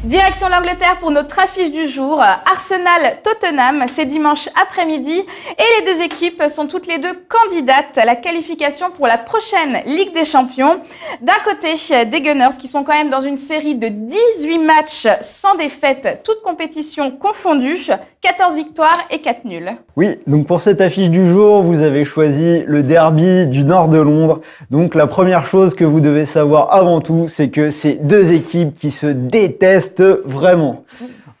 Direction l'Angleterre pour notre affiche du jour. Arsenal-Tottenham, c'est dimanche après-midi et les deux équipes sont toutes les deux candidates à la qualification pour la prochaine Ligue des Champions. D'un côté, des Gunners qui sont quand même dans une série de 18 matchs sans défaite, toutes compétitions confondues, 14 victoires et 4 nuls. Oui, donc pour cette affiche du jour, vous avez choisi le derby du nord de Londres. Donc la première chose que vous devez savoir avant tout, c'est que c'est deux équipes qui se détestent vraiment.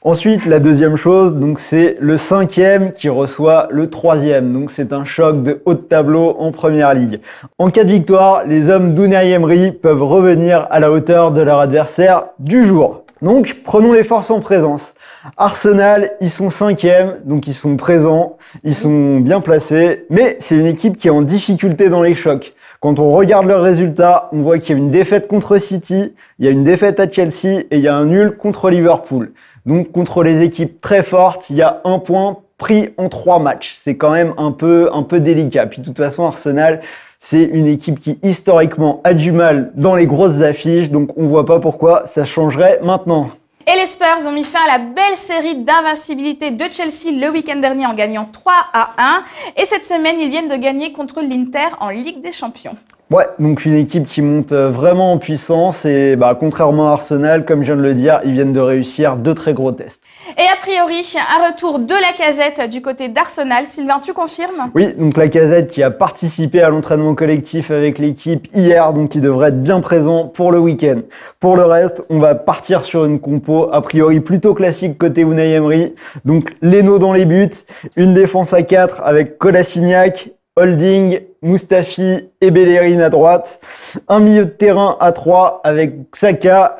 Ensuite, la deuxième chose, donc c'est le 5e qui reçoit le 3e. Donc c'est un choc de haut de tableau en première ligue. En cas de victoire, les hommes d'Unai Emery peuvent revenir à la hauteur de leur adversaire du jour. Donc prenons les forces en présence. Arsenal, ils sont 5e, donc ils sont présents, ils sont bien placés, mais c'est une équipe qui est en difficulté dans les chocs. Quand on regarde leurs résultats, on voit qu'il y a une défaite contre City, il y a une défaite à Chelsea et il y a un nul contre Liverpool. Donc contre les équipes très fortes, il y a un point pris en 3 matchs. C'est quand même un peu délicat. Puis de toute façon, Arsenal, c'est une équipe qui historiquement a du mal dans les grosses affiches, donc on voit pas pourquoi ça changerait maintenant. Et les Spurs ont mis fin à la belle série d'invincibilité de Chelsea le week-end dernier en gagnant 3-1. Et cette semaine, ils viennent de gagner contre l'Inter en Ligue des Champions. Ouais, donc une équipe qui monte vraiment en puissance et contrairement à Arsenal, comme je viens de le dire, ils viennent de réussir 2 très gros tests. Et a priori, un retour de Lacazette du côté d'Arsenal. Sylvain, tu confirmes? Oui, donc Lacazette qui a participé à l'entraînement collectif avec l'équipe hier, donc il devrait être bien présent pour le week-end. Pour le reste, on va partir sur une compo a priori plutôt classique côté Unai Emery. Donc Leno dans les buts, une défense à 4 avec Kolasinac, Holding, Mustafi et Bellerin à droite, un milieu de terrain à 3 avec Saka,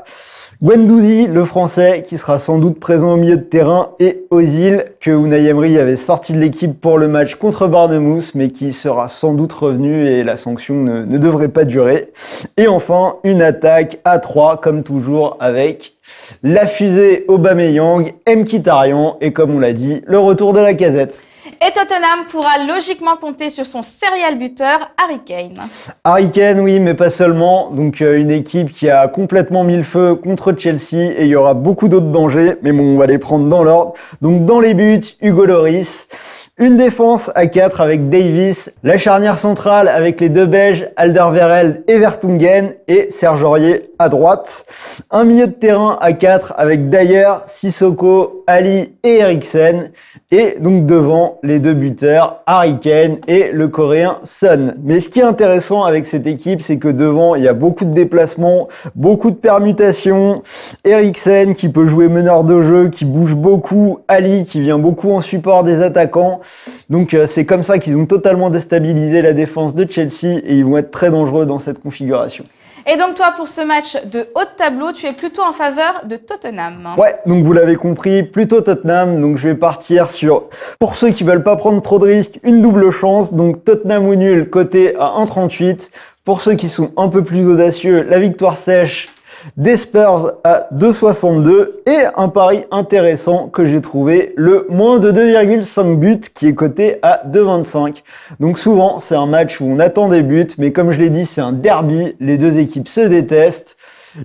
Guendouzi, le français, qui sera sans doute présent au milieu de terrain, et Ozil, que Unai Emery avait sorti de l'équipe pour le match contre Bournemouth, mais qui sera sans doute revenu et la sanction ne devrait pas durer. Et enfin, une attaque à 3, comme toujours, avec la fusée Aubameyang, Mkhitaryan, et comme on l'a dit, le retour de Lacazette. Et Tottenham pourra logiquement compter sur son serial buteur Harry Kane. Harry Kane, oui, mais pas seulement. Donc une équipe qui a complètement mis le feu contre Chelsea et il y aura beaucoup d'autres dangers. Mais bon, on va les prendre dans l'ordre. Donc dans les buts, Hugo Lloris. Une défense à 4 avec Davis. La charnière centrale avec les deux Belges, Alderweireld et Vertonghen. Et Serge Aurier à droite. Un milieu de terrain à 4 avec Dyer, Sissoko, Ali et Eriksen. Et donc devant, les deux buteurs, Harry Kane et le Coréen Son. Mais ce qui est intéressant avec cette équipe, c'est que devant, il y a beaucoup de déplacements, beaucoup de permutations. Eriksen qui peut jouer meneur de jeu, qui bouge beaucoup. Ali qui vient beaucoup en support des attaquants. Donc c'est comme ça qu'ils ont totalement déstabilisé la défense de Chelsea et ils vont être très dangereux dans cette configuration. Et donc toi, pour ce match de haut de tableau, tu es plutôt en faveur de Tottenham. Ouais, donc vous l'avez compris, plutôt Tottenham. Donc je vais partir sur, pour ceux qui veulent pas prendre trop de risques, une double chance. Donc Tottenham ou nul, coté à 1,38. Pour ceux qui sont un peu plus audacieux, la victoire sèche des Spurs à 2,62 et un pari intéressant que j'ai trouvé, le moins de 2,5 buts qui est coté à 2,25. Donc souvent c'est un match où on attend des buts, mais comme je l'ai dit, c'est un derby, les deux équipes se détestent.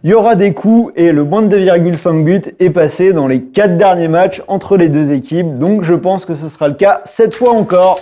Il y aura des coups et le moins de 2,5 buts est passé dans les 4 derniers matchs entre les deux équipes. Donc je pense que ce sera le cas cette fois encore.